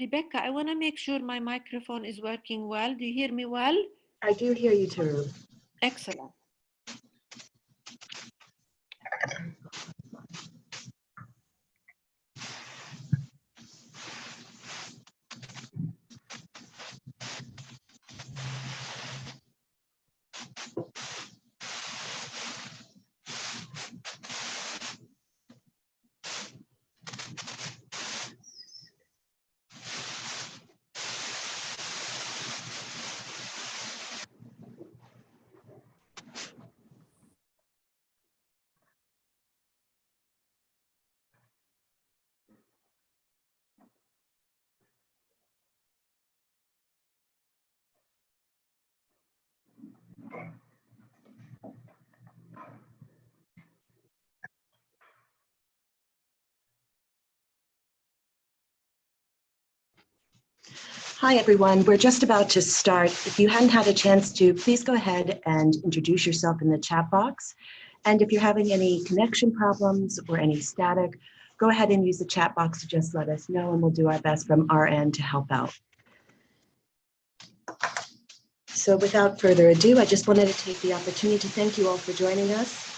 Rebecca, I want to make sure my microphone is working well. Do you hear me well? I do hear you, Taru. Excellent. Hi, everyone. We're just about to start. If you hadn't had a chance to, please go ahead and introduce yourself in the chat box. And if you're having any connection problems or any static, go ahead and use the chat box to just let us know, and we'll do our best from our end to help out. So without further ado, I just wanted to take the opportunity to thank you all for joining us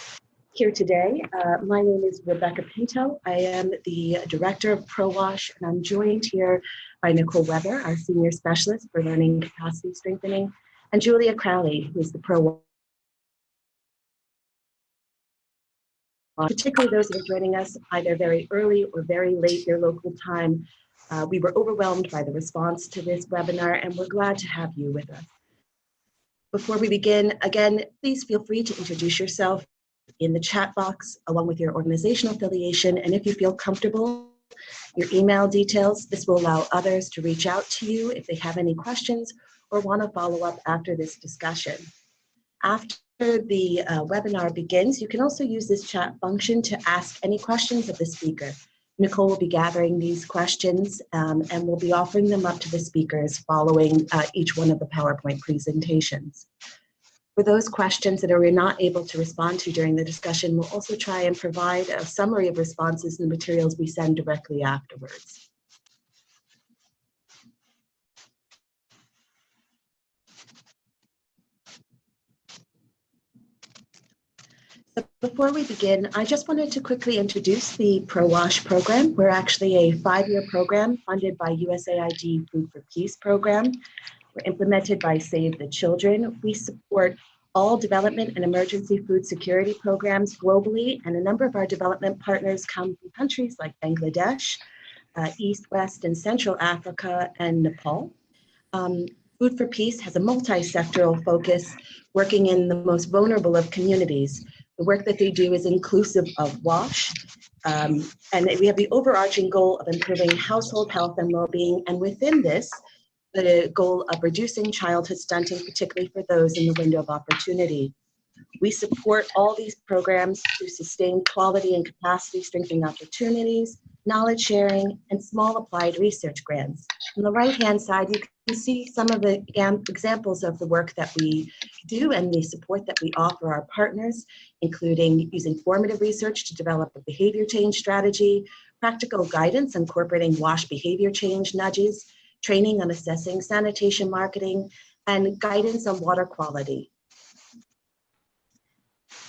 here today. My name is Rebecca Pinto. I am the Director of ProWash, and I'm joined here by Nicole Weber, our Senior Specialist for Learning Capacity Strengthening, and Julia Crowley, who is the ProWash. Particularly those that are joining us either very early or very late your local time. We were overwhelmed by the response to this webinar, and we're glad to have you with us. Before we begin, again, please feel free to introduce yourself in the chat box along with your organizational affiliation, and if you feel comfortable, your email details. This will allow others to reach out to you if they have any questions or want to follow up after this discussion. After the webinar begins, you can also use this chat function to ask any questions of the speaker. Nicole will be gathering these questions and we'll be offering them up to the speakers following each one of the PowerPoint presentations. For those questions that we're not able to respond to during the discussion, we'll also try and provide a summary of responses in the materials we send directly afterwards. So before we begin, I just wanted to quickly introduce the ProWash program. We're actually a 5-year program funded by USAID Food for Peace program. We're implemented by Save the Children. We support all development and emergency food security programs globally, and a number of our development partners come from countries like Bangladesh, East, West, and Central Africa, and Nepal. Food for Peace has a multi-sectoral focus, working in the most vulnerable of communities. The work that they do is inclusive of WASH, and we have the overarching goal of improving household health and well-being, and within this, the goal of reducing childhood stunting, particularly for those in the window of opportunity. We support all these programs to sustain quality and capacity strengthening opportunities, knowledge sharing, and small applied research grants. On the right-hand side, you can see some of the examples of the work that we do and the support that we offer our partners, including using formative research to develop a behavior change strategy, practical guidance incorporating WASH behavior change nudges, training on assessing sanitation marketing, and guidance on water quality.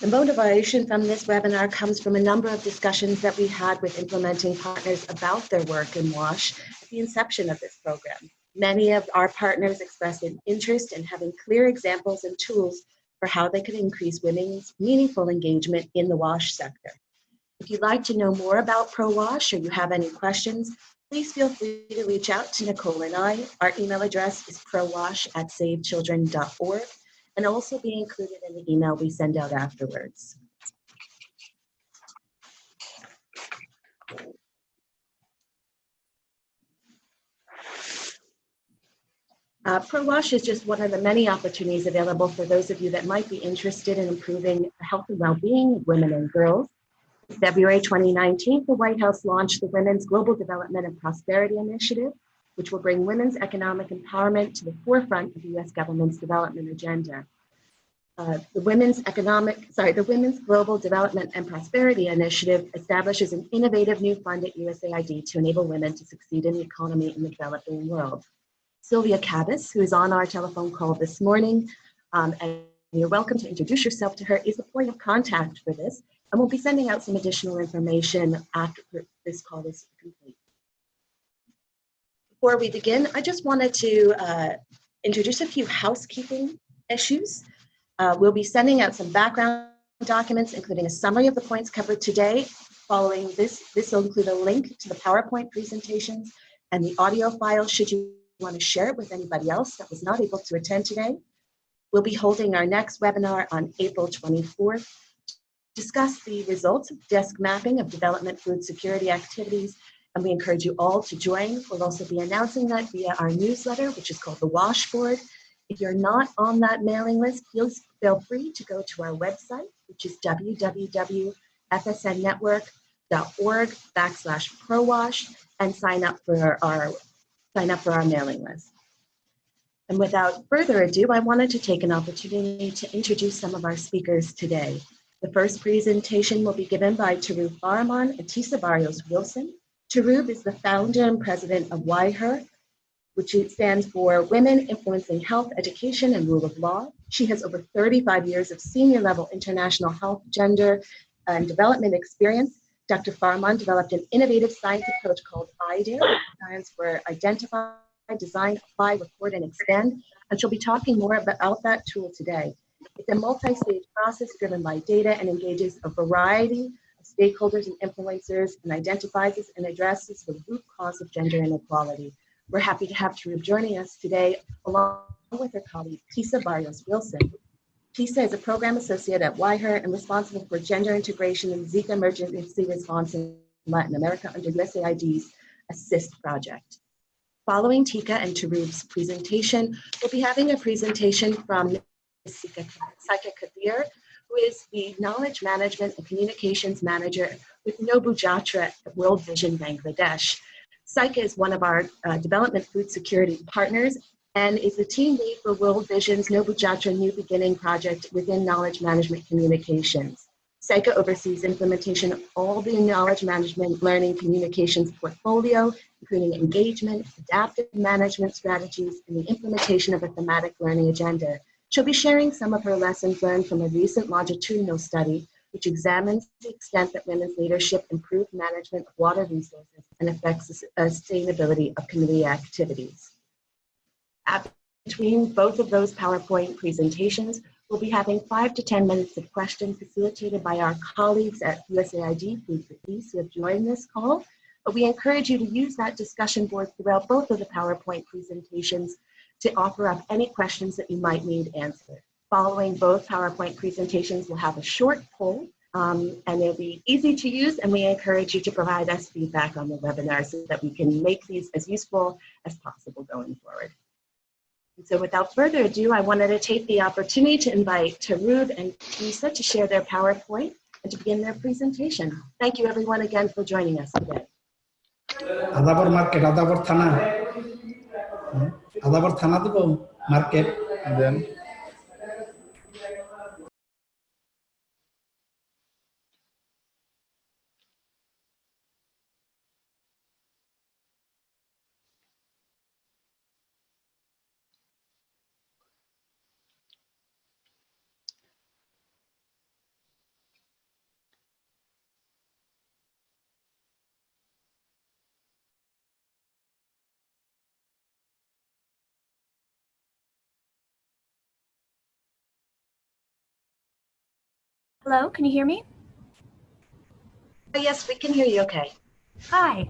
The motivation from this webinar comes from a number of discussions that we had with implementing partners about their work in WASH at the inception of this program. Many of our partners expressed an interest in having clear examples and tools for how they could increase women's meaningful engagement in the WASH sector. If you'd like to know more about ProWASH or you have any questions, please feel free to reach out to Nicole and I. Our email address is prowash@savechildren.org, and also be included in the email we send out afterwards. ProWASH is just one of the many opportunities available for those of you that might be interested in improving the health and well-being of women and girls. In February 2019, the White House launched the Women's Global Development and Prosperity Initiative, which will bring women's economic empowerment to the forefront of the U.S. government's development agenda. The Women's Global Development and Prosperity Initiative establishes an innovative new fund at USAID to enable women to succeed in the economy in the developing world. Sylvia Cabas, who is on our telephone call this morning, and you're welcome to introduce yourself to her, is the point of contact for this, and we'll be sending out some additional information after this call is complete. Before we begin, I just wanted to introduce a few housekeeping issues. We'll be sending out some background documents, including a summary of the points covered today. Following this will include a link to the PowerPoint presentations and the audio file should you want to share it with anybody else that was not able to attend today. We'll be holding our next webinar on April 24th to discuss the results of desk mapping of development food security activities, and we encourage you all to join. We'll also be announcing that via our newsletter, which is called the WASH Board. If you're not on that mailing list, please feel free to go to our website, which is www.fsnnetwork.org/ProWASH, and sign up for our mailing list. And without further ado, I wanted to take an opportunity to introduce some of our speakers today. The first presentation will be given by Tarub Farahman and Tisa Barrios Wilson. Tarub is the founder and president of WIHER, which stands for Women Influencing Health, Education, and Rule of Law. She has over 35 years of senior level international health, gender, and development experience. Dr. Farahman developed an innovative science approach called IDEA, science for identify, design, apply, record, and expand. And she'll be talking more about that tool today. It's a multi-stage process driven by data and engages a variety of stakeholders and influencers and identifies and addresses the root cause of gender inequality. We're happy to have Tarub joining us today, along with her colleague, Tisa Barrios Wilson. Tisa is a program associate at WIHER and responsible for gender integration and Zika emergency response in Latin America under USAID's ASSIST project. Following Tika and Tarub's presentation, we'll be having a presentation from Saika Kabir, who is the Knowledge Management and Communications Manager with Nobu Jatra at World Vision Bangladesh. Saika is one of our development food security partners and is the team lead for World Vision's Nobu Jatra New Beginning project within Knowledge Management Communications. Saika oversees implementation of all the knowledge management learning communications portfolio, including engagement, adaptive management strategies, and the implementation of a thematic learning agenda. She'll be sharing some of her lessons learned from a recent longitudinal study, which examines the extent that women's leadership improves management of water resources and affects the sustainability of community activities. After between both of those PowerPoint presentations, we'll be having 5 to 10 minutes of questions facilitated by our colleagues at USAID Food for Peace who have joined this call. But we encourage you to use that discussion board throughout both of the PowerPoint presentations to offer up any questions that you might need answered. Following both PowerPoint presentations, we'll have a short poll, and it'll be easy to use, and we encourage you to provide us feedback on the webinar so that we can make these as useful as possible going forward. And so without further ado, I wanted to take the opportunity to invite Tarub and Lisa to share their PowerPoint and to begin their presentation. Thank you everyone again for joining us today. Adabar market, Adabar Thana. Adabar Thana to market, and then Hello, can you hear me? Yes, we can hear you okay. Hi,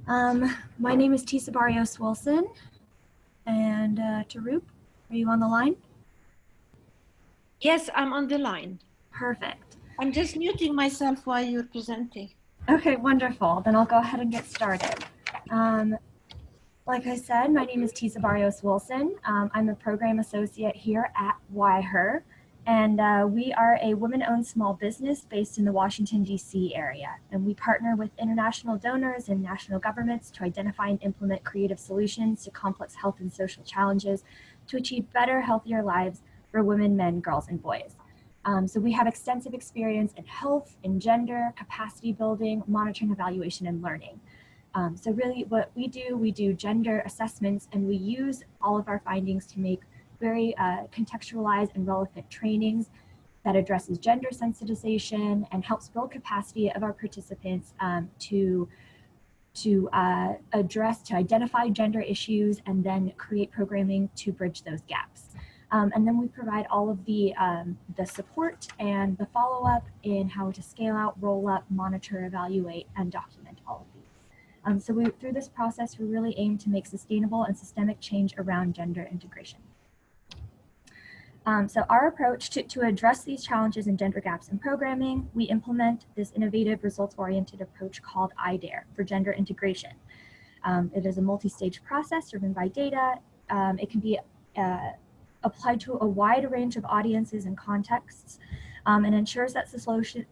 my name is Tisa Barrios Wilson, and Tarup, are you on the line? Yes, I'm on the line. Perfect. I'm just muting myself while you're presenting. Okay, wonderful. Then I'll go ahead and get started. Like I said, my name is Tisa Barrios Wilson. I'm a program associate here at WIHER, and we are a women-owned small business based in the Washington, D.C. area. And we partner with international donors and national governments to identify and implement creative solutions to complex health and social challenges to achieve better, healthier lives for women, men, girls, and boys. So we have extensive experience in health, in gender, capacity building, monitoring, evaluation, and learning. So really what we do gender assessments, and we use all of our findings to make very contextualized and relevant trainings that addresses gender sensitization and helps build capacity of our participants to identify gender issues and then create programming to bridge those gaps. And then we provide all of the support and the follow-up in how to scale out, roll up, monitor, evaluate, and document all of these. So through this process, we really aim to make sustainable and systemic change around gender integration. So our approach to address these challenges and gender gaps in programming, we implement this innovative results-oriented approach called IDARE for gender integration. It is a multi-stage process driven by data. It can be applied to a wide range of audiences and contexts, and ensures that the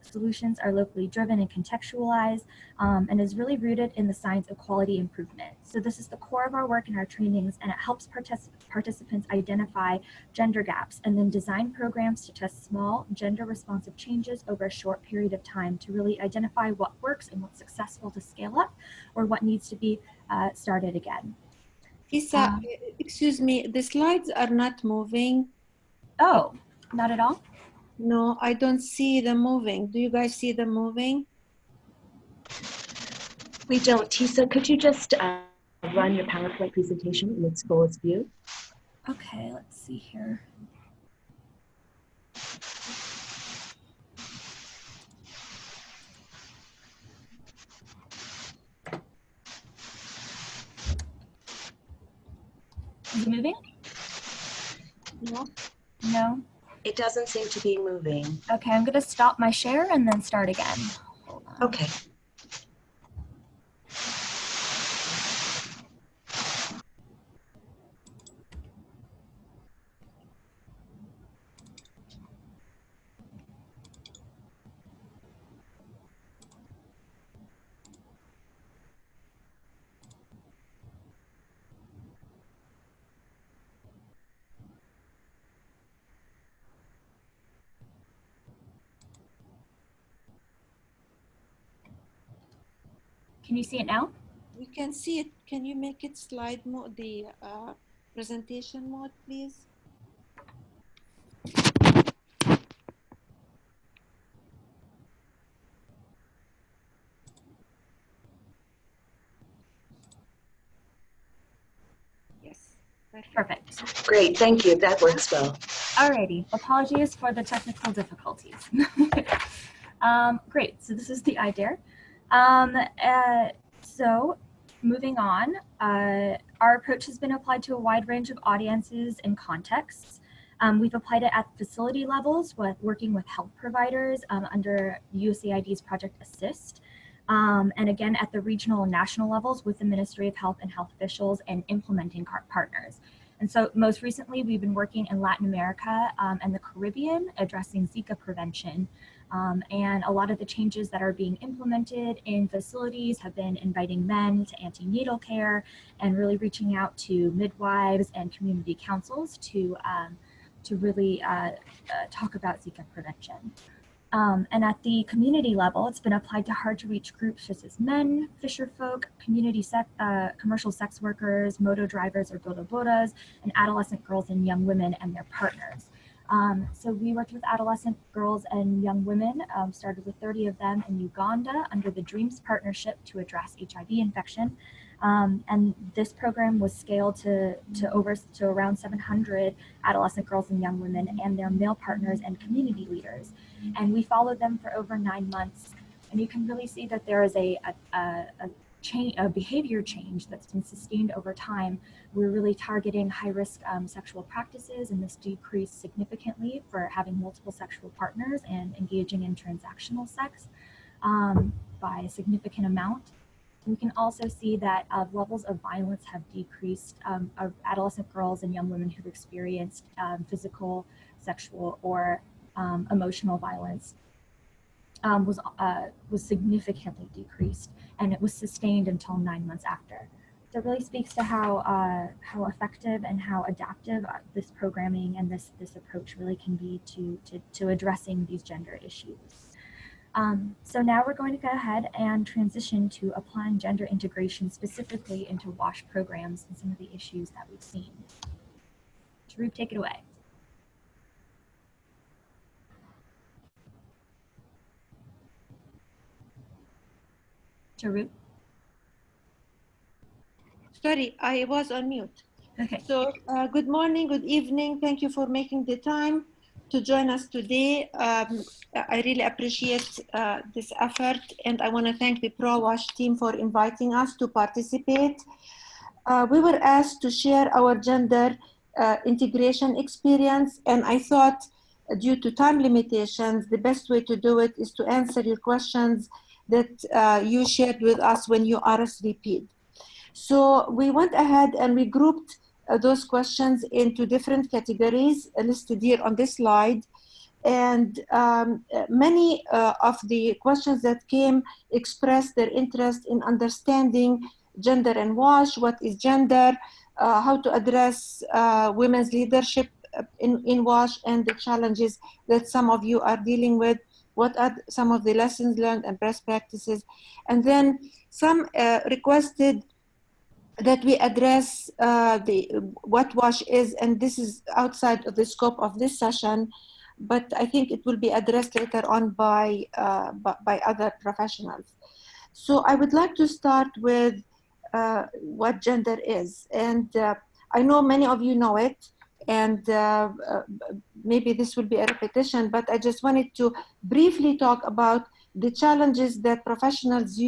solutions are locally driven and contextualized, and is really rooted in the science of quality improvement. So this is the core of our work and our trainings, and it helps participants identify gender gaps and then design programs to test small gender responsive changes over a short period of time to really identify what works and what's successful to scale up or what needs to be started again. Tisa, excuse me, the slides are not moving. Oh, not at all? No, I don't see them moving. Do you guys see them moving? We don't. Tisa, could you just run your PowerPoint presentation in its fullest view? Okay, let's see here. Is it moving? No. No? It doesn't seem to be moving. Okay, I'm gonna stop my share and then start again. Hold on. Okay. Can you see it now? We can see it. Can you make it slide mode, the presentation mode, please? Yes, perfect. Perfect. Great, thank you. That works well. Alrighty, apologies for the technical difficulties. Great, so this is the idea. So moving on, our approach has been applied to a wide range of audiences and contexts. We've applied it at facility levels with working with health providers under USAID's Project Assist. And again, at the regional and national levels with the Ministry of Health and health officials and implementing partners. And so most recently, we've been working in Latin America and the Caribbean addressing Zika prevention. And a lot of the changes that are being implemented in facilities have been inviting men to antenatal care and really reaching out to midwives and community councils to really talk about Zika prevention. And at the community level, it's been applied to hard to reach groups such as men, fisherfolk, commercial sex workers, moto drivers or bodabodas, and adolescent girls and young women and their partners. So we worked with adolescent girls and young women, started with 30 of them in Uganda under the DREAMS partnership to address HIV infection. And this program was scaled to around 700 adolescent girls and young women and their male partners and community leaders. And we followed them for over 9 months. And you can really see that there is a behavior change that's been sustained over time. We're really targeting high-risk sexual practices, and this decreased significantly for having multiple sexual partners and engaging in transactional sex by a significant amount. We can also see that levels of violence have decreased of adolescent girls and young women who've experienced physical, sexual, or emotional violence was significantly decreased, and it was sustained until 9 months after. So it really speaks to how effective and how adaptive this programming and this approach really can be to addressing these gender issues. So now we're going to go ahead and transition to applying gender integration specifically into WASH programs and some of the issues that we've seen. Sharif, take it away. Sharif? Sorry, I was on mute. Okay. So good morning, good evening. Thank you for making the time to join us today. I really appreciate this effort, and I want to thank the ProWash team for inviting us to participate. We were asked to share our gender integration experience, and I thought due to time limitations, the best way to do it is to answer your questions that you shared with us when you RSVP'd. So we went ahead and we grouped those questions into different categories listed here on this slide. And many of the questions that came expressed their interest in understanding gender and WASH, what is gender, how to address women's leadership in WASH, and the challenges that some of you are dealing with, what are some of the lessons learned and best practices. And then some requested that we address what WASH is, and this is outside of the scope of this session, but I think it will be addressed later on by other professionals. So I would like to start with what gender is. And I know many of you know it, and maybe this will be a repetition, but I just wanted to briefly talk about the challenges that professionals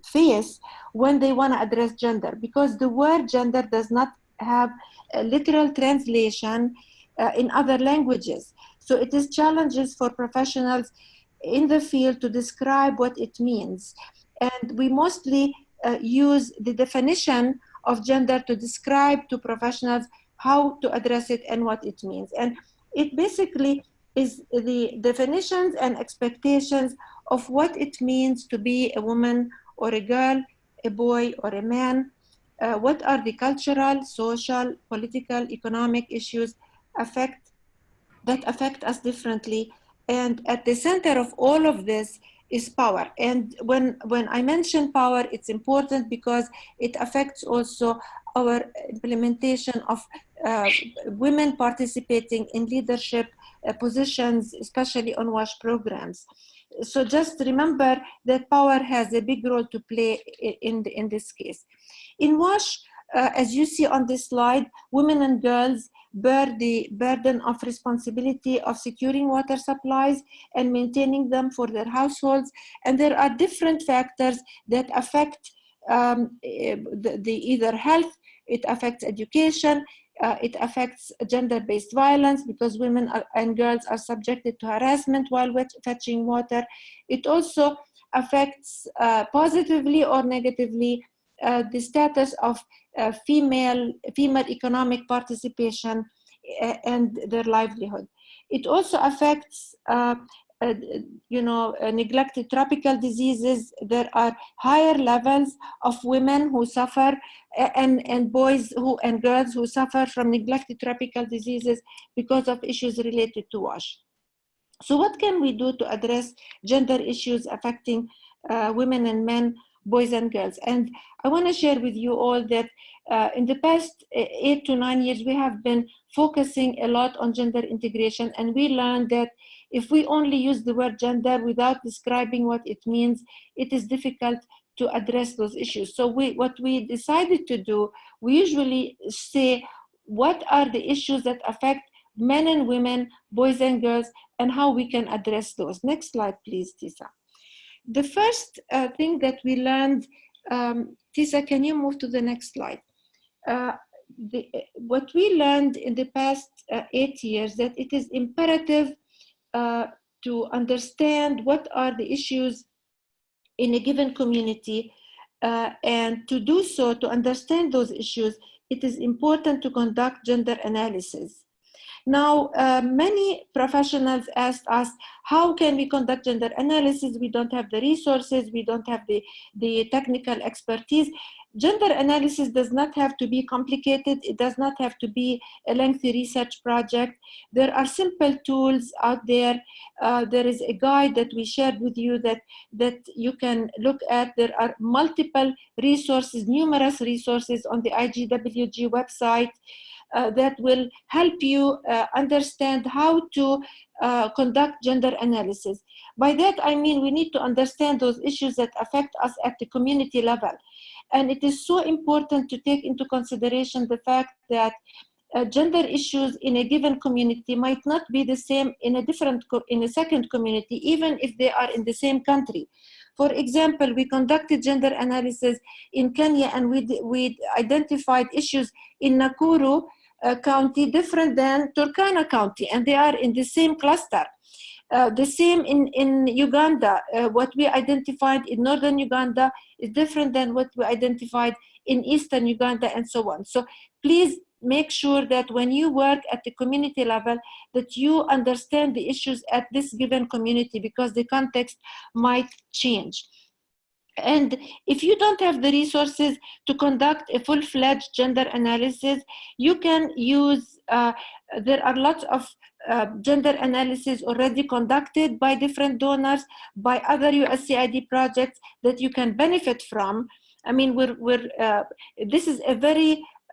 face when they want to address gender, because the word gender does not have a literal translation in other languages. So it is challenges for professionals in the field to describe what it means. And we mostly use the definition of gender to describe to professionals how to address it and what it means. And it basically is the definitions and expectations of what it means to be a woman or a girl, a boy or a man. What are the cultural, social, political, economic issues that affect us differently? And at the center of all of this is power. And when I mention power, it's important because it affects also our implementation of women participating in leadership positions, especially on WASH programs. So just remember that power has a big role to play in this case. In WASH, as you see on this slide, women and girls bear the burden of responsibility of securing water supplies and maintaining them for their households. And there are different factors that affect the either health, it affects education, it affects gender-based violence because women and girls are subjected to harassment while fetching water. It also affects positively or negatively the status of female economic participation and their livelihood. It also affects neglected tropical diseases. There are higher levels of women who suffer and boys and girls who suffer from neglected tropical diseases because of issues related to WASH. So what can we do to address gender issues affecting women and men, boys and girls? And I want to share with you all that in the past 8 to 9 years, we have been focusing a lot on gender integration, and we learned that if we only use the word gender without describing what it means, it is difficult to address those issues. So what we decided to do, we usually say, what are the issues that affect men and women, boys and girls, and how we can address those. Next slide, please, Tisa. The first thing that we learned, Tisa, can you move to the next slide? What we learned in the past 8 years, that it is imperative to understand what are the issues in a given community, and to do so, to understand those issues, it is important to conduct gender analysis. Now, many professionals asked us, how can we conduct gender analysis? We don't have the resources, we don't have the technical expertise. Gender analysis does not have to be complicated. It does not have to be a lengthy research project. There are simple tools out there. There is a guide that we shared with you that you can look at. There are multiple resources, numerous resources on the IGWG website that will help you understand how to conduct gender analysis. By that, I mean we need to understand those issues that affect us at the community level. And it is so important to take into consideration the fact that gender issues in a given community might not be the same in a second community, even if they are in the same country. For example, we conducted gender analysis in Kenya, and we identified issues in Nakuru County different than Turkana County, and they are in the same cluster. The same in Uganda. What we identified in northern Uganda is different than what we identified in eastern Uganda, and so on. So please make sure that when you work at the community level, that you understand the issues at this given community, because the context might change. And if you don't have the resources to conduct a full-fledged gender analysis, you can use, there are lots of gender analysis already conducted by different donors, by other USAID projects that you can benefit from. I mean, this is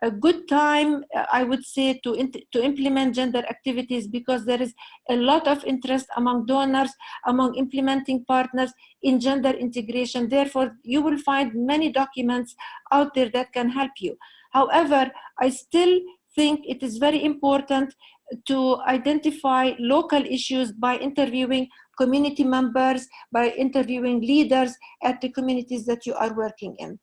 a good time, I would say, to implement gender activities, because there is a lot of interest among donors, among implementing partners in gender integration. Therefore, you will find many documents out there that can help you. However, I still think it is very important to identify local issues by interviewing community members, by interviewing leaders at the communities that you are working in.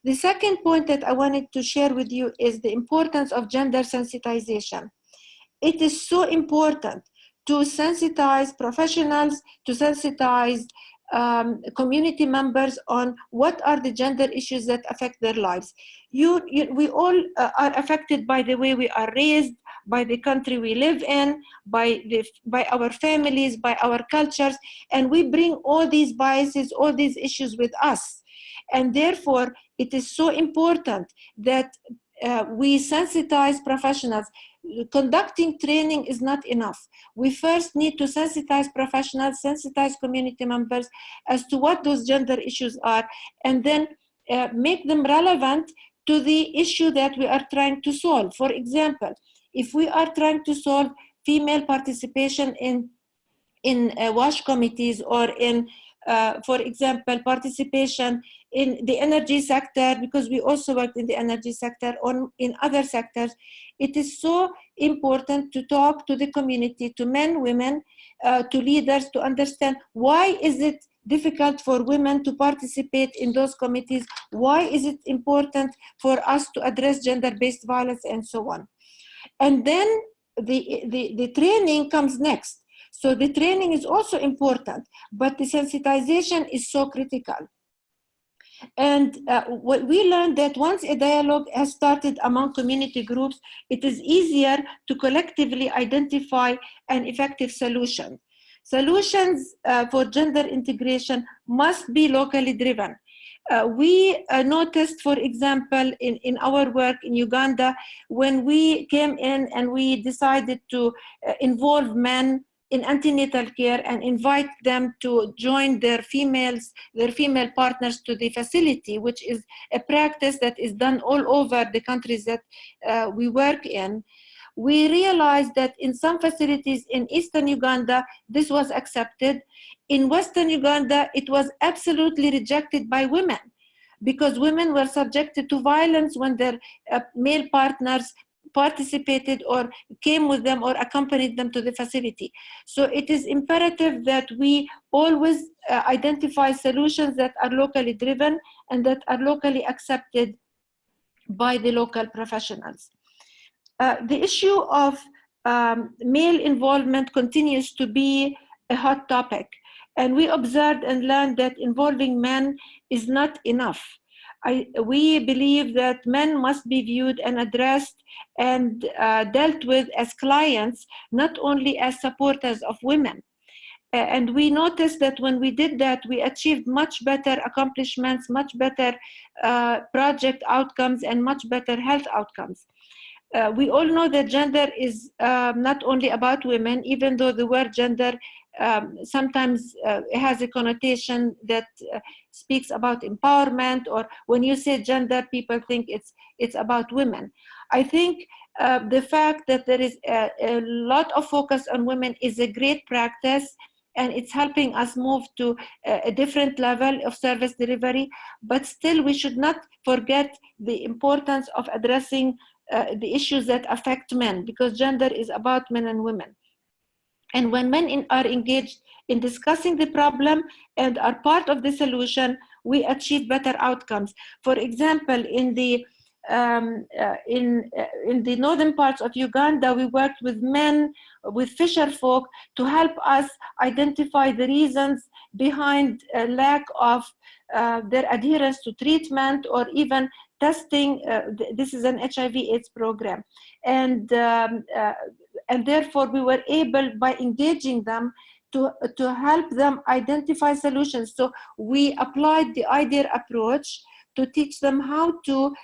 The second point that I wanted to share with you is the importance of gender sensitization. It is so important to sensitize professionals, to sensitize community members on what are the gender issues that affect their lives. We all are affected by the way we are raised, by the country we live in, by our families, by our cultures, and we bring all these biases, all these issues with us. And therefore, it is so important that we sensitize professionals. Conducting training is not enough. We first need to sensitize professionals, sensitize community members as to what those gender issues are, and then make them relevant to the issue that we are trying to solve. For example, if we are trying to solve female participation in WASH committees or in for example, participation in the energy sector, because we also worked in the energy sector, in other sectors. It is so important to talk to the community, to men, women, to leaders, to understand why is it difficult for women to participate in those committees, why is it important for us to address gender-based violence, and so on. And then the training comes next. So the training is also important, but the sensitization is so critical. And what we learned that once a dialogue has started among community groups, it is easier to collectively identify an effective solution. Solutions for gender integration must be locally driven. We noticed, for example, in our work in Uganda, when we came in and we decided to involve men in antenatal care and invite them to join their female partners to the facility, which is a practice that is done all over the countries that we work in. We realized that in some facilities in Eastern Uganda, this was accepted. In Western Uganda, it was absolutely rejected by women, because women were subjected to violence when their male partners participated or came with them or accompanied them to the facility. So it is imperative that we always identify solutions that are locally driven and that are locally accepted by the local professionals. The issue of male involvement continues to be a hot topic, and we observed and learned that involving men is not enough. We believe that men must be viewed and addressed and dealt with as clients, not only as supporters of women. And we noticed that when we did that, we achieved much better accomplishments, much better project outcomes, and much better health outcomes. We all know that gender is not only about women, even though the word gender sometimes has a connotation that speaks about empowerment, or when you say gender, people think it's about women. I think the fact that there is a lot of focus on women is a great practice, and it's helping us move to a different level of service delivery, but still we should not forget the importance of addressing the issues that affect men, because gender is about men and women. And when men are engaged in discussing the problem and are part of the solution, we achieve better outcomes. For example, in the northern parts of Uganda, we worked with men, with fisher folk, to help us identify the reasons behind a lack of their adherence to treatment or even testing. This is an HIV/AIDS program. And therefore we were able, by engaging them, to help them identify solutions. So we applied the IDEA approach to teach them how to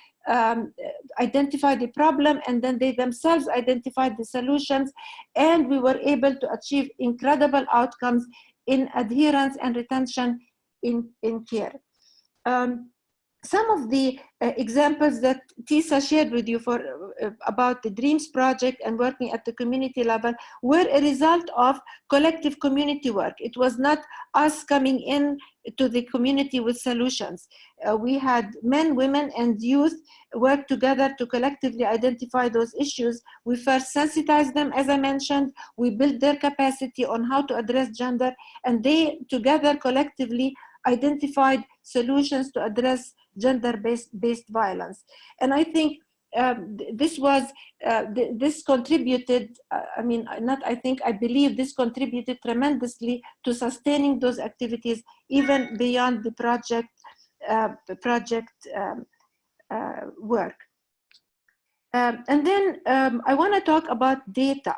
identify the problem, and then they themselves identified the solutions, and we were able to achieve incredible outcomes in adherence and retention in care. Some of the examples that Tisa shared with you about the DREAMS project and working at the community level were a result of collective community work. It was not us coming in to the community with solutions. We had men, women, and youth work together to collectively identify those issues. We first sensitized them, as I mentioned. We built their capacity on how to address gender, and they together collectively identified solutions to address gender-based violence. And I think this contributed, I believe this contributed tremendously to sustaining those activities even beyond the project work. And then I want to talk about data.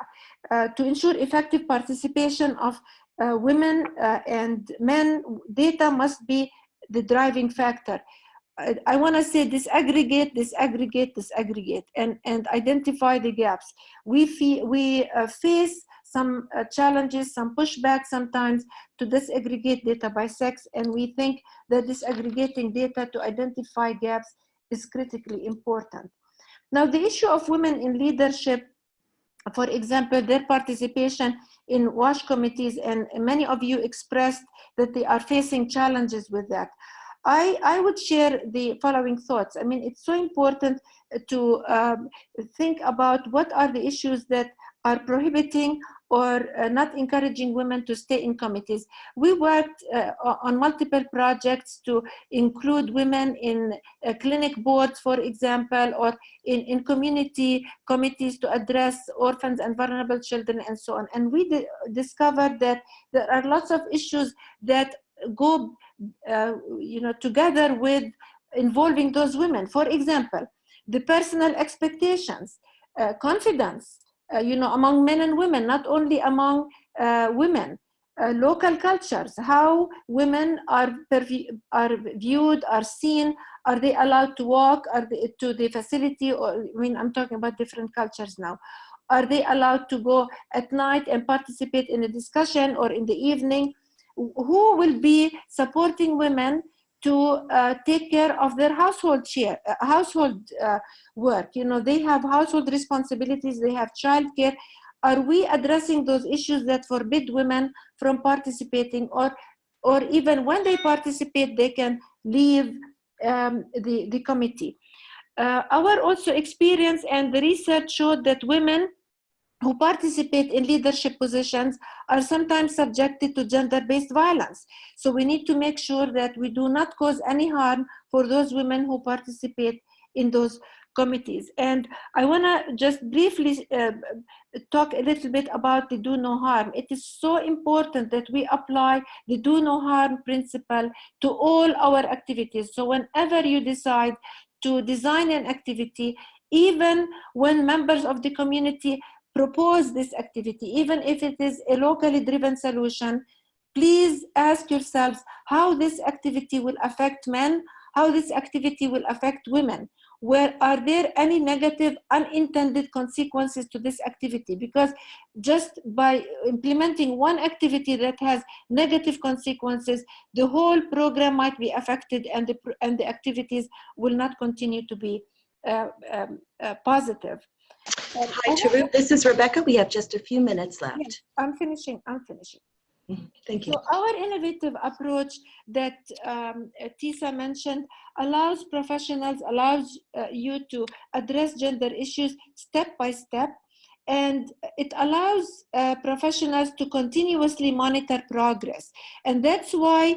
To ensure effective participation of women and men, data must be the driving factor. I want to say disaggregate, and identify the gaps. We face some challenges, some pushback sometimes to disaggregate data by sex, and we think that disaggregating data to identify gaps is critically important. Now, the issue of women in leadership for example, their participation in WASH committees, and many of you expressed that they are facing challenges with that. I would share the following thoughts. I mean, it's so important to think about what are the issues that are prohibiting or not encouraging women to stay in committees. We worked on multiple projects to include women in clinic boards, for example, or in community committees to address orphans and vulnerable children and so on. And we discovered that there are lots of issues that go together with involving those women. For example, the personal expectations, confidence, among men and women, not only among women, local cultures, how women are viewed, are seen, are they allowed to walk to the facility, or I'm talking about different cultures now. Are they allowed to go at night and participate in a discussion or in the evening? Who will be supporting women to take care of their household work? They have household responsibilities, they have childcare. Are we addressing those issues that forbid women from participating, or even when they participate, they can leave the committee? Our also experience and the research showed that women who participate in leadership positions are sometimes subjected to gender-based violence. So we need to make sure that we do not cause any harm for those women who participate in those committees. And I want to just briefly talk a little bit about the do no harm. It is so important that we apply the do no harm principle to all our activities. So whenever you decide to design an activity, even when members of the community propose this activity, even if it is a locally driven solution, please ask yourselves how this activity will affect men, how this activity will affect women. Are there any negative unintended consequences to this activity? Because just by implementing one activity that has negative consequences, the whole program might be affected, and the activities will not continue to be positive. Hi, Tarun. This is Rebecca. We have just a few minutes left. Yes, I'm finishing. Thank you. So our innovative approach that Tisa mentioned allows professionals, allows you to address gender issues step by step, and it allows professionals to continuously monitor progress. And that's why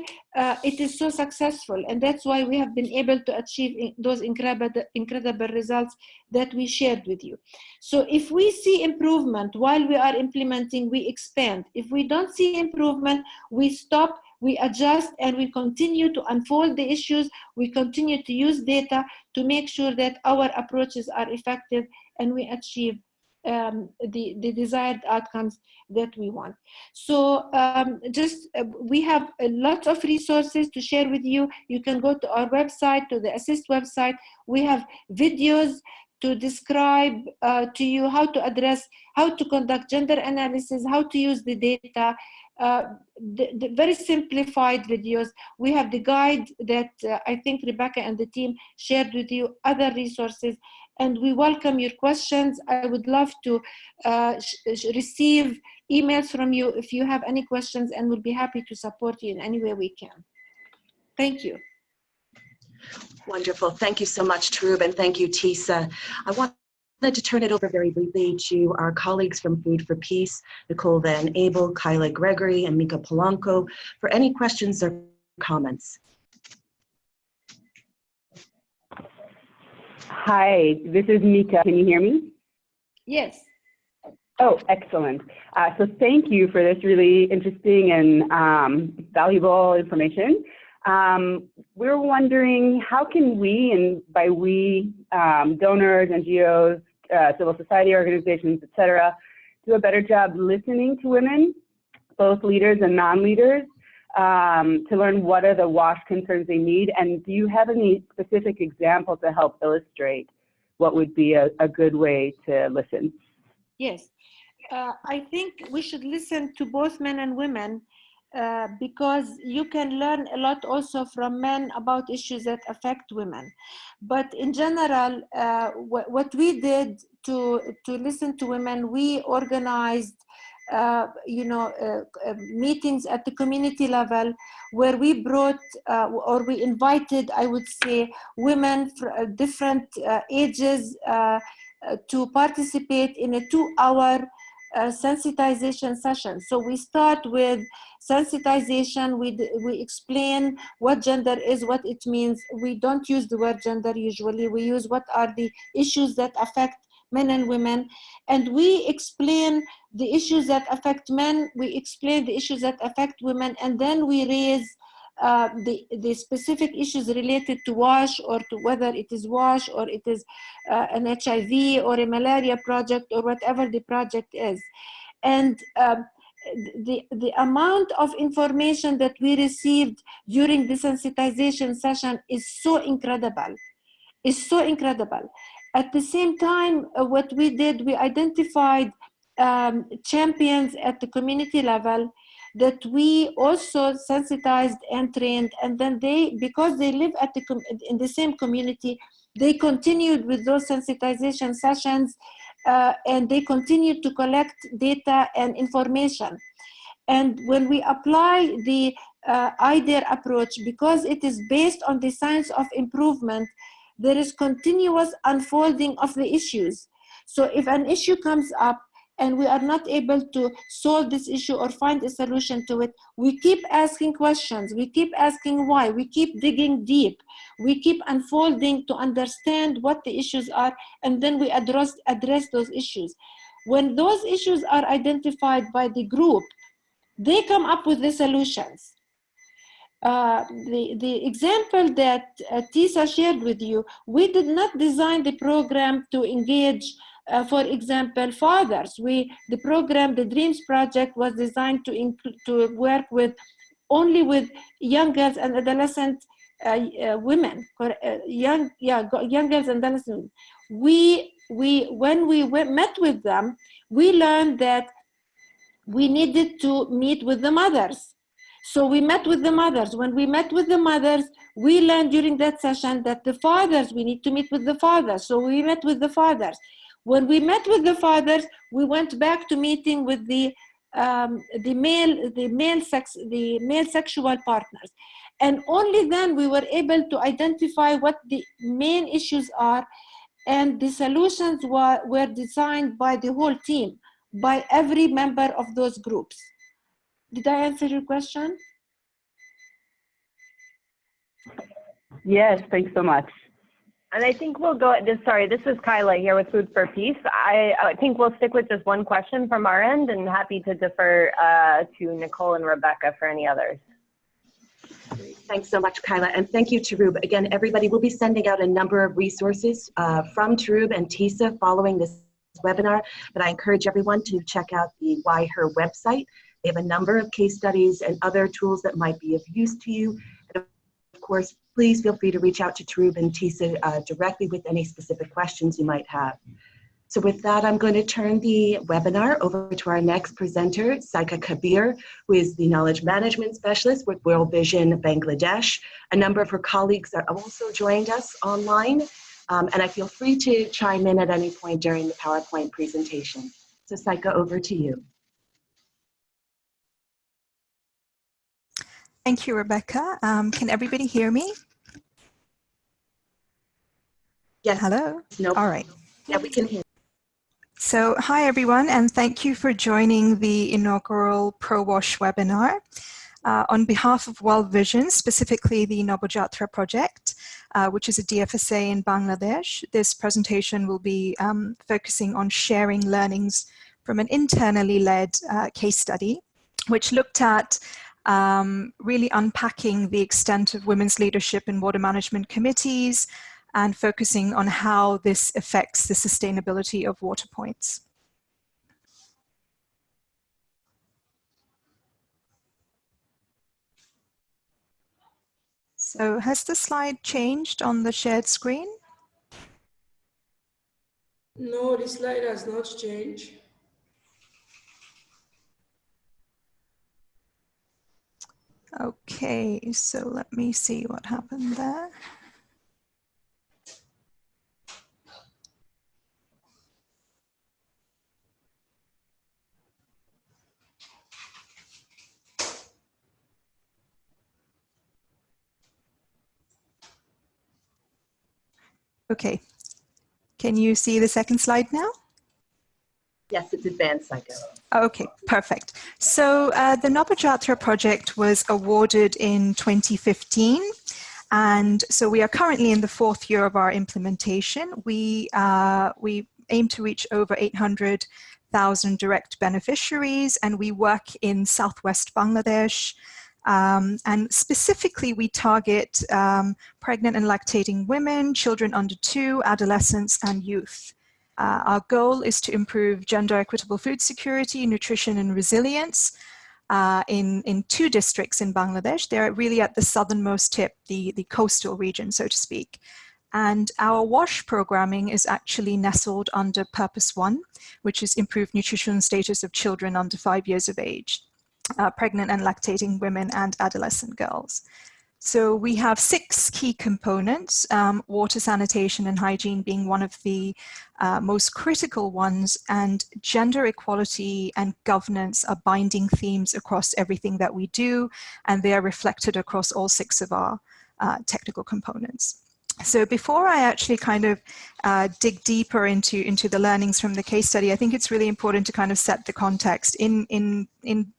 it is so successful, and that's why we have been able to achieve those incredible results that we shared with you. So if we see improvement while we are implementing, we expand. If we don't see improvement, we stop, we adjust, and we continue to unfold the issues. We continue to use data to make sure that our approaches are effective and we achieve the desired outcomes that we want. So we have a lot of resources to share with you. You can go to our website, to the Assist website. We have videos to describe to you how to conduct gender analysis, how to use the data, the very simplified videos. We have the guide that I think Rebecca and the team shared with you, other resources, and we welcome your questions. I would love to receive emails from you if you have any questions, and we'll be happy to support you in any way we can. Thank you. Wonderful. Thank you so much, Tarun, and thank you, Tisa. I wanted to turn it over very briefly to our colleagues from Food for Peace, Nicole Van Abel, Kyla Gregory, and Mika Polanco, for any questions or comments. Hi, this is Mika. Can you hear me? Yes. Oh, excellent. So thank you for this really interesting and valuable information. We're wondering, how can we, and by we, donors, NGOs, civil society organizations, etc., do a better job listening to women, both leaders and non-leaders, to learn what are the WASH concerns they need? And do you have any specific examples to help illustrate what would be a good way to listen? Yes. I think we should listen to both men and women because you can learn a lot also from men about issues that affect women. But in general, what we did to listen to women, we organized meetings at the community level where we brought or we invited, I would say, women from different ages to participate in a 2-hour sensitization session. So we start with sensitization. We explain what gender is, what it means. We don't use the word gender usually. We use what are the issues that affect men and women, and we explain the issues that affect men, we explain the issues that affect women, and then we raise the specific issues related to WASH, or to whether it is WASH or it is an HIV or a malaria project or whatever the project is. And the amount of information that we received during the sensitization session is so incredible. It's so incredible. At the same time, what we did, we identified champions at the community level that we also sensitized and trained, and then they, because they live at in the same community, they continued with those sensitization sessions and they continued to collect data and information. And when we apply the IDEA approach, because it is based on the science of improvement, there is continuous unfolding of the issues. So if an issue comes up and we are not able to solve this issue or find a solution to it, we keep asking questions, we keep asking why, we keep digging deep, we keep unfolding to understand what the issues are, and then we address those issues. When those issues are identified by the group, they come up with the solutions. The example that Tisa shared with you, we did not design the program to engage, for example, fathers. The program, the Dreams Project, was designed to work only with young girls and adolescent women, young girls and adolescent. When we met with them, we learned that we needed to meet with the mothers. So we met with the mothers. When we met with the mothers, we learned during that session that the fathers, we need to meet with the fathers. So we met with the fathers. When we met with the fathers, we went back to meeting with the male sexual partners. And only then we were able to identify what the main issues are, and the solutions were designed by the whole team, by every member of those groups. Did I answer your question? Yes, thanks so much. And I think we'll go, sorry, this is Kyla here with Food for Peace. I think we'll stick with just one question from our end, and happy to defer to Nicole and Rebecca for any others. Thanks so much, Kyla, and thank you, Tarub. Again, everybody, will be sending out a number of resources from Tarub and Tisa following this webinar, but I encourage everyone to check out the WhyHer website. They have a number of case studies and other tools that might be of use to you. And of course, please feel free to reach out to Tarub and Tisa directly with any specific questions you might have. So with that, I'm going to turn the webinar over to our next presenter, Saika Kabir, who is the Knowledge Management Specialist with World Vision Bangladesh. A number of her colleagues are also joined us online, and I feel free to chime in at any point during the PowerPoint presentation. So Saika, over to you. Thank you, Rebecca. Can everybody hear me? Yes. Hello? No. All right. Yeah, we can hear. So hi, everyone, and thank you for joining the inaugural ProWash webinar. On behalf of World Vision, specifically the Nabojatra project, which is a DFSA in Bangladesh, this presentation will be focusing on sharing learnings from an internally led case study, which looked at really unpacking the extent of women's leadership in water management committees and focusing on how this affects the sustainability of water points. So has the slide changed on the shared screen? No, this slide has not changed. Okay, so let me see what happened there. Okay, can you see the second slide now? Yes, it's advanced, Saika. Okay, perfect. So the Nabojatra project was awarded in 2015. And so we are currently in the 4th year of our implementation. We aim to reach over 800,000 direct beneficiaries, and we work in southwest Bangladesh. And specifically, we target pregnant and lactating women, children under 2, adolescents, and youth. Our goal is to improve gender equitable food security, nutrition, and resilience in 2 districts in Bangladesh. They're really at the southernmost tip, the coastal region, so to speak. And our WASH programming is actually nestled under Purpose 1, which is improved nutrition status of children under 5 years of age, pregnant and lactating women and adolescent girls. So we have 6 key components, water, sanitation, and hygiene being one of the most critical ones, and gender equality and governance are binding themes across everything that we do, and they are reflected across all 6 of our technical components. So before I actually kind of dig deeper into the learnings from the case study, I think it's really important to kind of set the context. In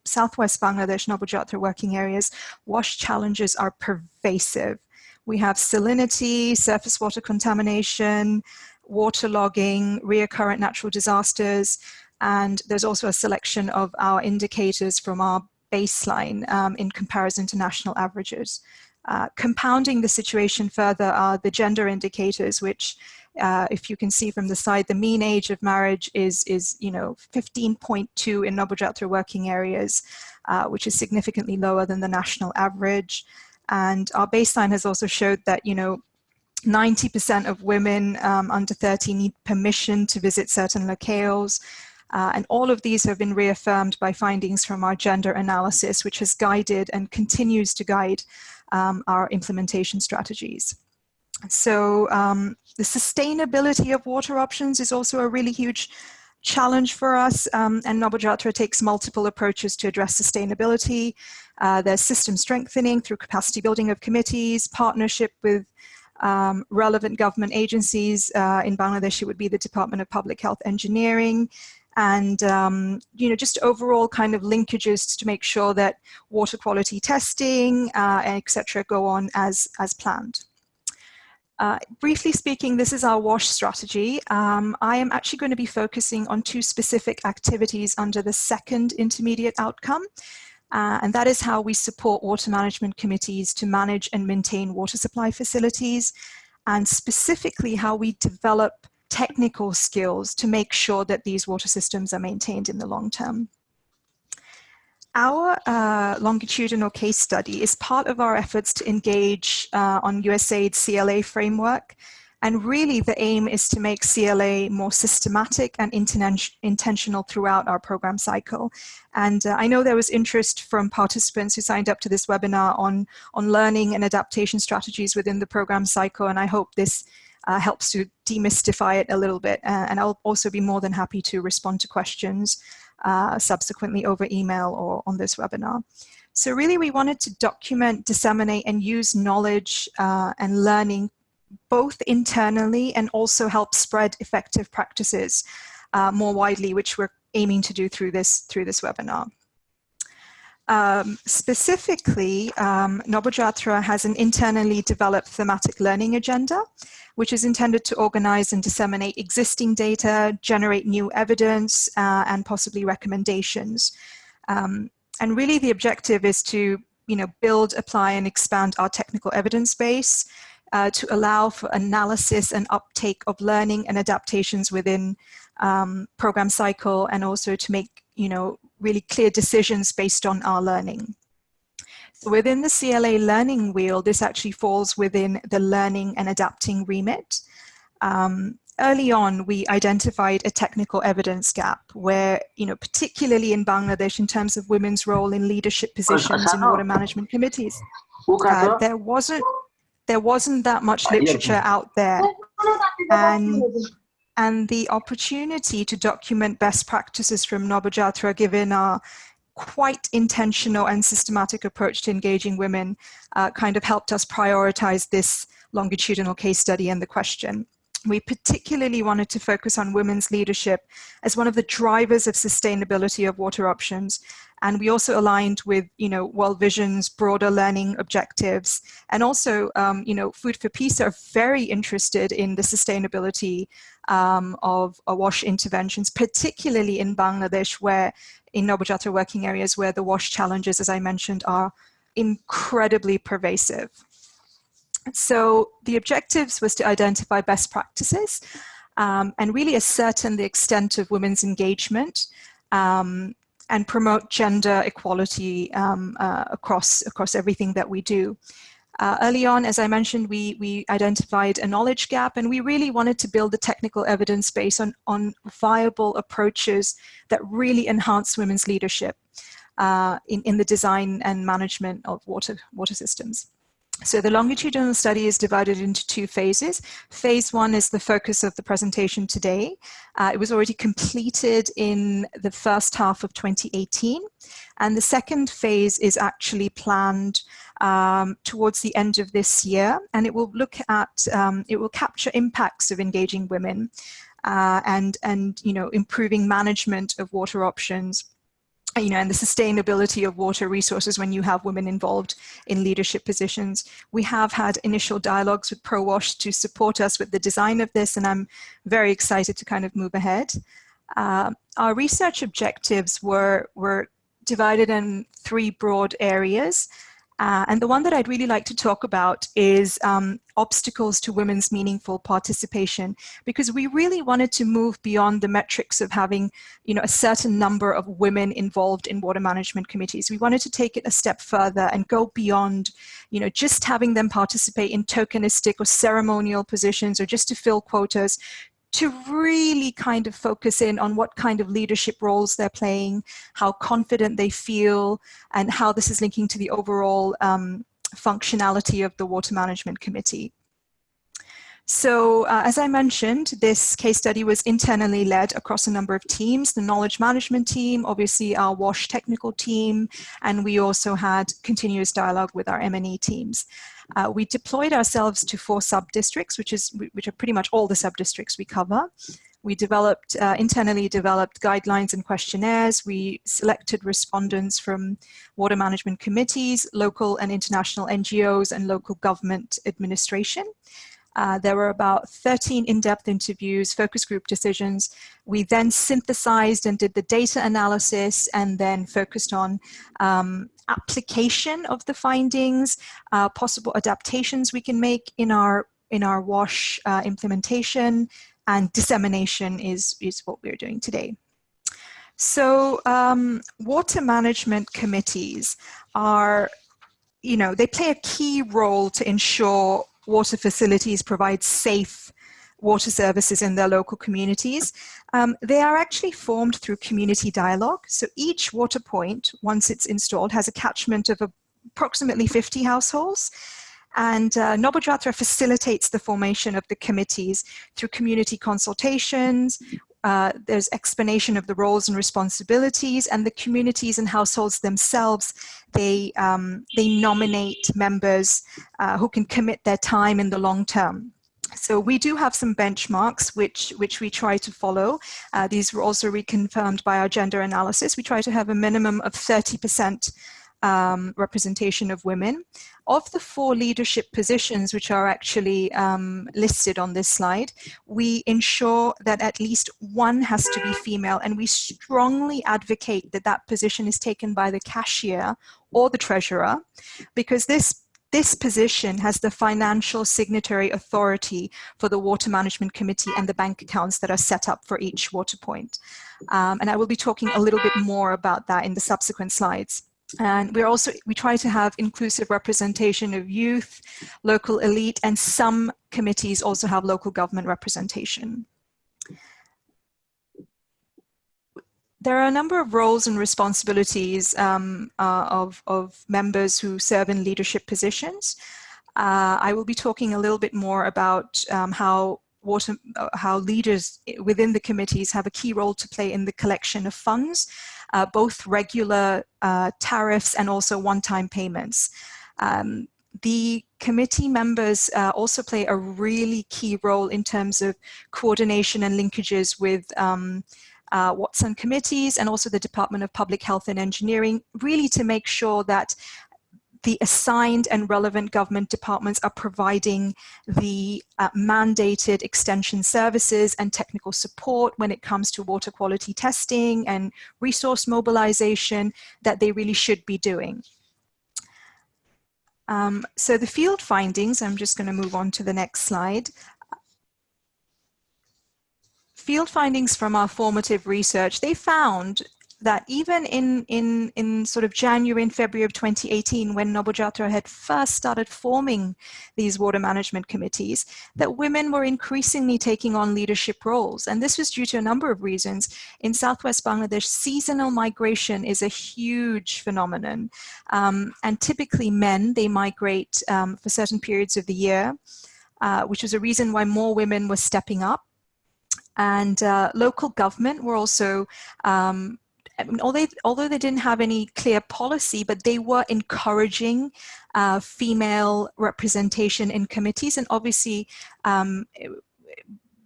southwest Bangladesh, Nabojatra working areas, WASH challenges are pervasive. We have salinity, surface water contamination, waterlogging, recurrent natural disasters, and there's also a selection of our indicators from our baseline in comparison to national averages. Compounding the situation further are the gender indicators, which, if you can see from the side, the mean age of marriage is 15.2 in Nabojatra working areas, which is significantly lower than the national average. And our baseline has also showed that 90% of women under 30 need permission to visit certain locales. And all of these have been reaffirmed by findings from our gender analysis, which has guided and continues to guide our implementation strategies. So the sustainability of water options is also a really huge challenge for us, and Nabojatra takes multiple approaches to address sustainability. There's system strengthening through capacity building of committees, partnership with relevant government agencies. In Bangladesh, it would be the Department of Public Health Engineering, and just overall kind of linkages to make sure that water quality testing, etc., go on as planned. Briefly speaking, this is our WASH strategy. I am actually going to be focusing on 2 specific activities under the 2nd intermediate outcome, and that is how we support water management committees to manage and maintain water supply facilities, and specifically how we develop technical skills to make sure that these water systems are maintained in the long term. Our longitudinal case study is part of our efforts to engage on USAID's CLA framework. And really the aim is to make CLA more systematic and intentional throughout our program cycle. And I know there was interest from participants who signed up to this webinar on learning and adaptation strategies within the program cycle. And I hope this helps to demystify it a little bit. And I'll also be more than happy to respond to questions subsequently over email or on this webinar. So really we wanted to document, disseminate, and use knowledge and learning both internally and also help spread effective practices more widely, which we're aiming to do through this webinar. Specifically, Nabojatra has an internally developed thematic learning agenda, which is intended to organize and disseminate existing data, generate new evidence, and possibly recommendations. And really the objective is to build, apply, and expand our technical evidence base to allow for analysis and uptake of learning and adaptations within program cycle, and also to make really clear decisions based on our learning. So within the CLA learning wheel, this actually falls within the learning and adapting remit. early on, we identified a technical evidence gap where, particularly in Bangladesh, in terms of women's role in leadership positions in water management committees, there wasn't that much literature out there. And the opportunity to document best practices from Nobojatra, given our quite intentional and systematic approach to engaging women, kind of helped us prioritize this longitudinal case study and the question. We particularly wanted to focus on women's leadership as one of the drivers of sustainability of water options. And we also aligned with, World Vision's broader learning objectives. And also, Food for Peace are very interested in the sustainability of wash interventions, particularly in Bangladesh, where in Nobojatra working areas where the wash challenges, as I mentioned, are incredibly pervasive. So the objectives was to identify best practices and really ascertain the extent of women's engagement and promote gender equality across everything that we do. Early on, as I mentioned, we identified a knowledge gap, and we really wanted to build the technical evidence base on viable approaches that really enhance women's leadership in the design and management of water systems. So the longitudinal study is divided into two phases. Phase one is the focus of the presentation today. It was already completed in the first half of 2018. And the second phase is actually planned towards the end of this year. And it will look at, it will capture impacts of engaging women and improving management of water options, and the sustainability of water resources when you have women involved in leadership positions. We have had initial dialogues with ProWash to support us with the design of this, and I'm very excited to kind of move ahead. Our research objectives were divided in three broad areas. And the one that I'd really like to talk about is obstacles to women's meaningful participation, because we really wanted to move beyond the metrics of having, a certain number of women involved in water management committees. We wanted to take it a step further and go beyond, just having them participate in tokenistic or ceremonial positions or just to fill quotas, to really kind of focus in on what kind of leadership roles they're playing, how confident they feel, and how this is linking to the overall functionality of the Water Management Committee. So as I mentioned, this case study was internally led across a number of teams, the knowledge management team, obviously our WASH technical team, and we also had continuous dialogue with our M&E teams. We deployed ourselves to 4 sub-districts, which are pretty much all the sub-districts we cover. We internally developed guidelines and questionnaires. We selected respondents from water management committees, local and international NGOs, and local government administration. There were about 13 in-depth interviews, focus group decisions. We then synthesized and did the data analysis and then focused on application of the findings, possible adaptations we can make in our WASH implementation, and dissemination is what we're doing today. So water management committees are, they play a key role to ensure water facilities provide safe water services in their local communities. They are actually formed through community dialogue. So each water point, once it's installed, has a catchment of approximately 50 households. And Nobojatra facilitates the formation of the committees through community consultations. There's explanation of the roles and responsibilities, and the communities and households themselves, they nominate members who can commit their time in the long term. So we do have some benchmarks which we try to follow. These were also reconfirmed by our gender analysis. We try to have a minimum of 30% representation of women. Of the 4 leadership positions which are actually listed on this slide, we ensure that at least one has to be female, and we strongly advocate that that position is taken by the cashier or the treasurer, because this position has the financial signatory authority for the Water Management Committee and the bank accounts that are set up for each water point. And I will be talking a little bit more about that in the subsequent slides. And we try to have inclusive representation of youth, local elite, and some committees also have local government representation. There are a number of roles and responsibilities of members who serve in leadership positions. I will be talking a little bit more about how leaders within the committees have a key role to play in the collection of funds, both regular tariffs and also one-time payments. The committee members also play a really key role in terms of coordination and linkages with Watson committees and also the Department of Public Health and Engineering, really to make sure that the assigned and relevant government departments are providing the mandated extension services and technical support when it comes to water quality testing and resource mobilization that they really should be doing. So the field findings, I'm just going to move on to the next slide. Field findings from our formative research, they found that even in sort of January and February of 2018, when Nobojatra had first started forming these water management committees, that women were increasingly taking on leadership roles. And this was due to a number of reasons. In Southwest Bangladesh, seasonal migration is a huge phenomenon. And typically men, they migrate for certain periods of the year, which was a reason why more women were stepping up. And local government were also, although they didn't have any clear policy, but they were encouraging female representation in committees. And obviously,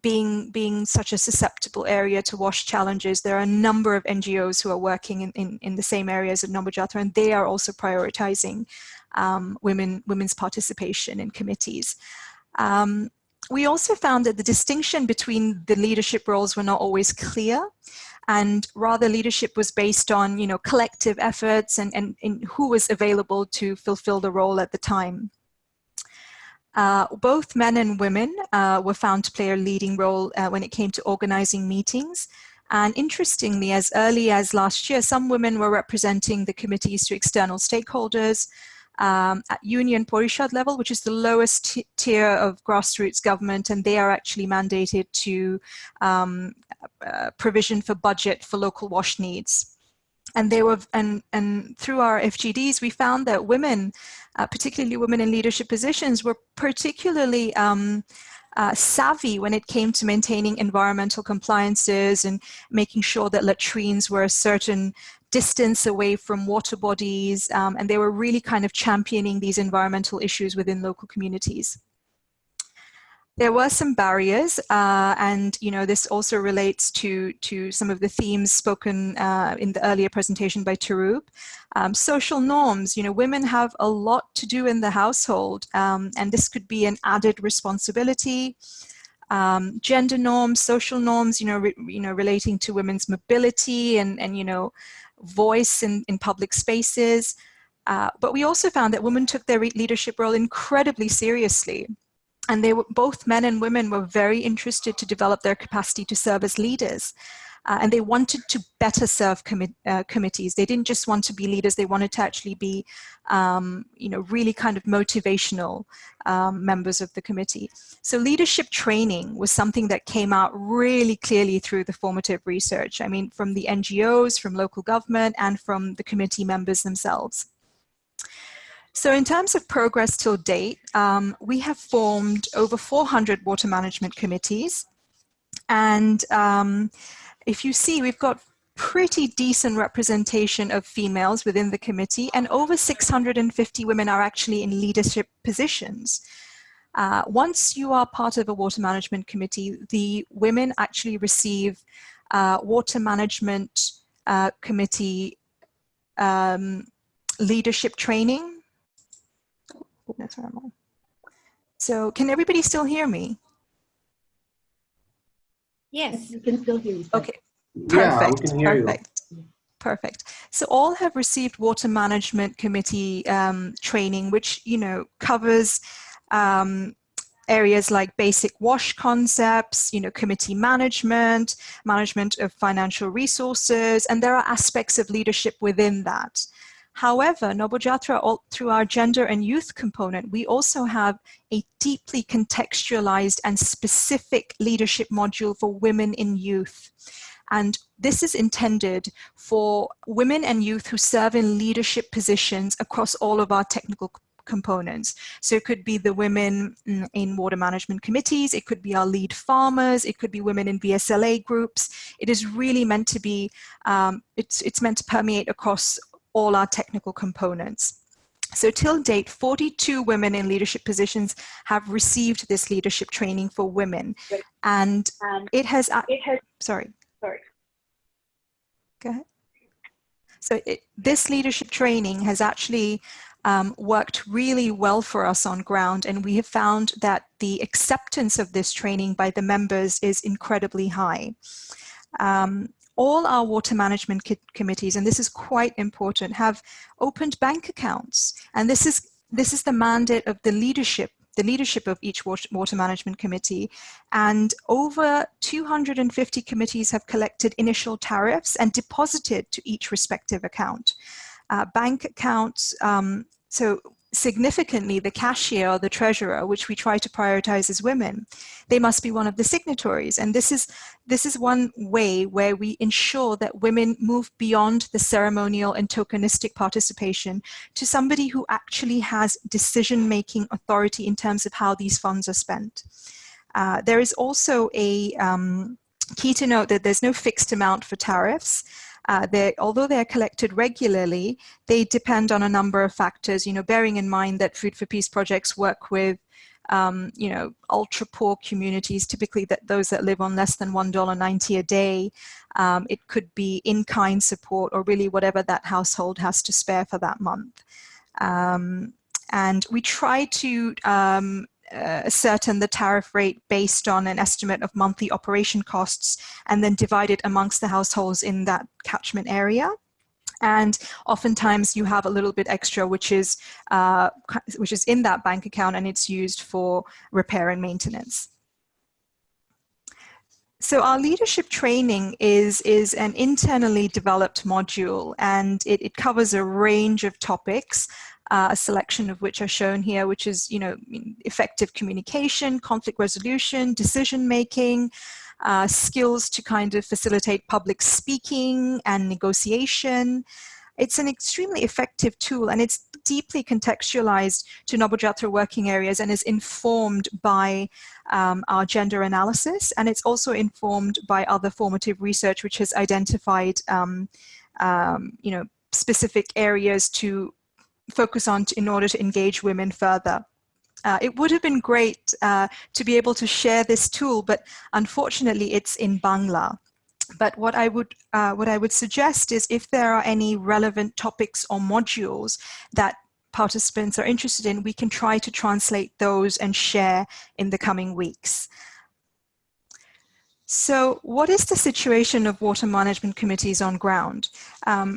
being such a susceptible area to WASH challenges, there are a number of NGOs who are working in the same areas of Nobojatra, and they are also prioritizing women's participation in committees. We also found that the distinction between the leadership roles were not always clear, and rather leadership was based on, you know, collective efforts and who was available to fulfill the role at the time. Both men and women were found to play a leading role when it came to organizing meetings. And interestingly, as early as last year, some women were representing the committees to external stakeholders, at Union Porishad level, which is the lowest tier of grassroots government, and they are actually mandated to provision for budget for local WASH needs. And they were, and through our FGDs, we found that women, particularly women in leadership positions, were particularly savvy when it came to maintaining environmental compliances and making sure that latrines were a certain distance away from water bodies, and they were really kind of championing these environmental issues within local communities. There were some barriers, and you know, this also relates to some of the themes spoken in the earlier presentation by Taroub. Social norms, you know, women have a lot to do in the household, and this could be an added responsibility. Gender norms, social norms, you know, relating to women's mobility and you know, voice in public spaces. But we also found that women took their leadership role incredibly seriously. And they were, both men and women were very interested to develop their capacity to serve as leaders. And they wanted to better serve committees. They didn't just want to be leaders, they wanted to actually be, you know, really kind of motivational members of the committee. So leadership training was something that came out really clearly through the formative research. I mean, from the NGOs, from local government, and from the committee members themselves. So in terms of progress till date, we have formed over 400 water management committees. And if you see, we've got pretty decent representation of females within the committee, and over 650 women are actually in leadership positions. Once you are part of a water management committee, the women actually receive water management committee leadership training. That's where I'm on. So can everybody still hear me? Yes. You can still hear you. Okay, perfect, yeah, we can hear perfect. You. Perfect. So all have received water management committee training, which, you know, covers areas like basic WASH concepts, you know, committee management, management of financial resources, and there are aspects of leadership within that. However, Nobojatra, through our gender and youth component, we also have a deeply contextualized and specific leadership module for women in youth. And this is intended for women and youth who serve in leadership positions across all of our technical components. So it could be the women in water management committees, it could be our lead farmers, it could be women in VSLA groups. It is really meant to be, it's meant to permeate across all our technical components. So till date, 42 women in leadership positions have received this leadership training for women. And it has sorry. Go ahead. So this leadership training has actually worked really well for us on ground, and we have found that the acceptance of this training by the members is incredibly high. All our water management committees, and this is quite important, have opened bank accounts, and this is the mandate of the leadership of each water management committee. And over 250 committees have collected initial tariffs and deposited to each respective account. Bank accounts, so significantly the cashier or the treasurer, which we try to prioritize as women, they must be one of the signatories. And this is one way where we ensure that women move beyond the ceremonial and tokenistic participation to somebody who actually has decision-making authority in terms of how these funds are spent. There is also a key to note that there's no fixed amount for tariffs. Although they're collected regularly, they depend on a number of factors, bearing in mind that Food for Peace projects work with, ultra poor communities, typically those that live on less than $1.90 a day. It could be in-kind support or really whatever that household has to spare for that month. And we try to ascertain the tariff rate based on an estimate of monthly operation costs and then divide it amongst the households in that catchment area. And oftentimes you have a little bit extra, which is in that bank account, and it's used for repair and maintenance. So our leadership training is an internally developed module, and it covers a range of topics, a selection of which are shown here, which is, effective communication, conflict resolution, decision-making, skills to kind of facilitate public speaking and negotiation. It's an extremely effective tool, and it's deeply contextualized to Nobojatra working areas and is informed by our gender analysis, and it's also informed by other formative research which has identified specific areas to focus on in order to engage women further. It would have been great to be able to share this tool, but unfortunately it's in Bangla. But what I would suggest is, if there are any relevant topics or modules that participants are interested in, we can try to translate those and share in the coming weeks. So what is the situation of water management committees on ground?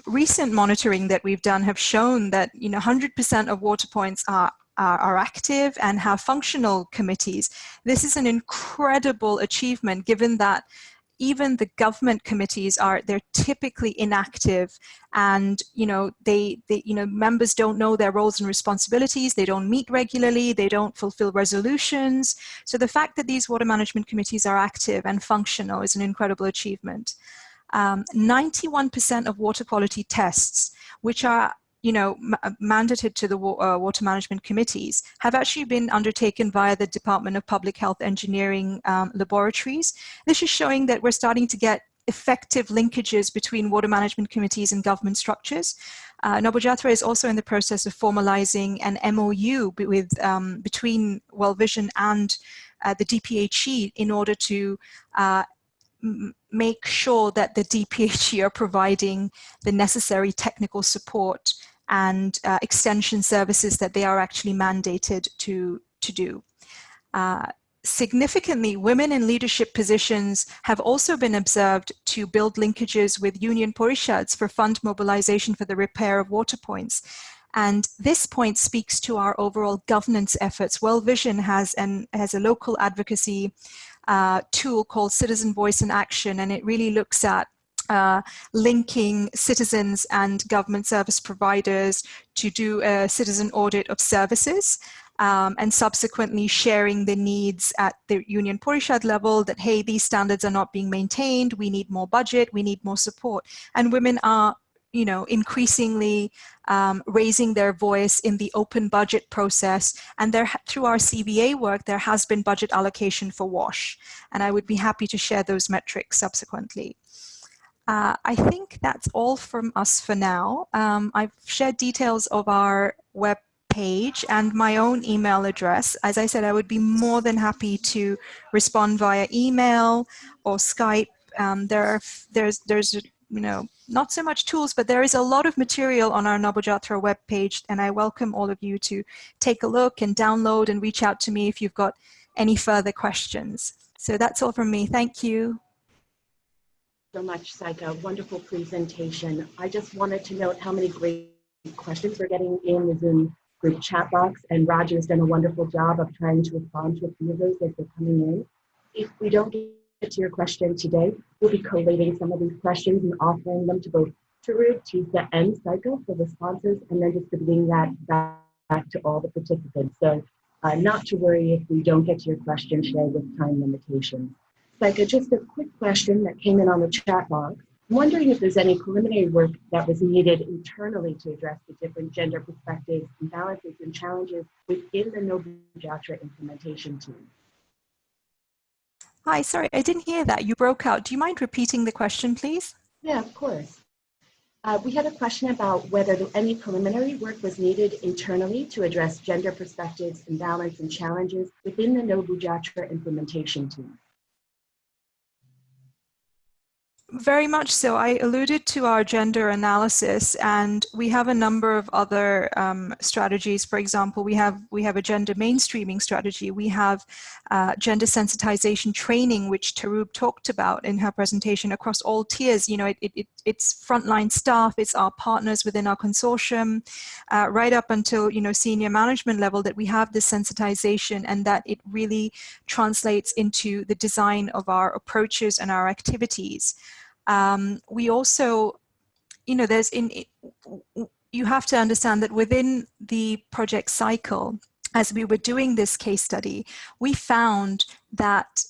Recent monitoring that we've done have shown that 100% of water points are active and have functional committees. This is an incredible achievement, given that even the government committees they're typically inactive, and members don't know their roles and responsibilities, they don't meet regularly, they don't fulfill resolutions. So the fact that these water management committees are active and functional is an incredible achievement. 91% of water quality tests, which are mandated to the water management committees, have actually been undertaken via the Department of Public Health Engineering laboratories. This is showing that we're starting to get effective linkages between water management committees and government structures. Nobojatra is also in the process of formalizing an MOU between World Vision and the DPHE in order to make sure that the DPHE are providing the necessary technical support and extension services that they are actually mandated to do. Significantly, women in leadership positions have also been observed to build linkages with union porishads for fund mobilization for the repair of water points. And this point speaks to our overall governance efforts. World Vision has a local advocacy tool called Citizen Voice in Action, and it really looks at linking citizens and government service providers to do a citizen audit of services, and subsequently sharing the needs at the Union Parishad level that, hey, these standards are not being maintained, we need more budget, we need more support. And women are, you know, increasingly raising their voice in the open budget process. And there, through our CBA work, there has been budget allocation for WASH. And I would be happy to share those metrics subsequently. I think that's all from us for now. I've shared details of our web page and my own email address. As I said, I would be more than happy to respond via email or Skype. There's you know, not so much tools, but there is a lot of material on our Nabojatra webpage, and I welcome all of you to take a look and download and reach out to me if you've got any further questions. So that's all from me. Thank you. So much, Saika. Wonderful presentation. I just wanted to note how many great questions we're getting in the Zoom group chat box, and Roger has done a wonderful job of trying to respond to a few of those as they're coming in. If we don't get to your question today, we'll be collating some of these questions and offering them to both Tarun, Tisa, and Saika for responses, and then distributing that back to all the participants. So not to worry if we don't get to your question today with time limitations. Saika, just a quick question that came in on the chat box. I'm wondering if there's any preliminary work that was needed internally to address the different gender perspectives, imbalances, and challenges within the Nabojatra implementation team. Hi, sorry, I didn't hear that. You broke out. Do you mind repeating the question, please? Yeah, of course. We had a question about whether any preliminary work was needed internally to address gender perspectives, imbalance, and challenges within the Nabojatra implementation team. Very much so. I alluded to our gender analysis, and we have a number of other strategies. For example, we have a gender mainstreaming strategy. We have gender sensitization training, which Tarun talked about in her presentation, across all tiers. You know, it's frontline staff, it's our partners within our consortium, right up until, you know, senior management level, that we have this sensitization, and that it really translates into the design of our approaches and our activities. We also, you know, you have to understand that within the project cycle, as we were doing this case study, we found that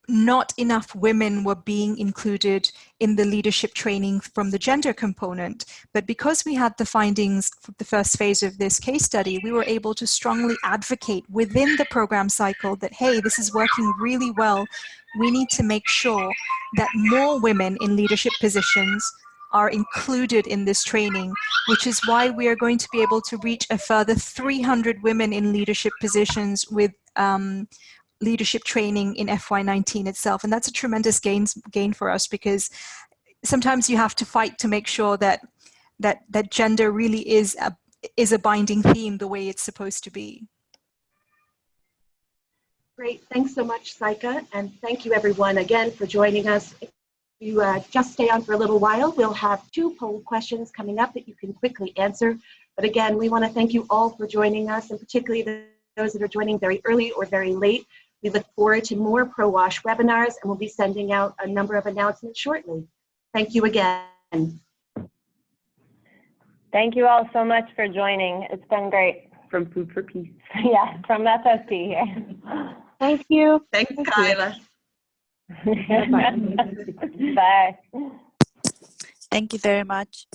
not enough women were being included in the leadership training from the gender component. But because we had the findings for the first phase of this case study, we were able to strongly advocate within the program cycle that, hey, this is working really well. We need to make sure that more women in leadership positions are included in this training, which is why we are going to be able to reach a further 300 women in leadership positions with leadership training in FY19 itself. And that's a tremendous gain for us, because sometimes you have to fight to make sure that gender really is a binding theme the way it's supposed to be. Great, thanks so much, Saika, and thank you everyone again for joining us. If you just stay on for a little while, we'll have 2 poll questions coming up that you can quickly answer. But again, we want to thank you all for joining us, and particularly those that are joining very early or very late. We look forward to more ProWash webinars, and we'll be sending out a number of announcements shortly. Thank you again. Thank you all so much for joining. It's been great. From Food for Peace. Yeah, from FSP here. Thank you. Thanks, Kyla. Bye. Thank you very much.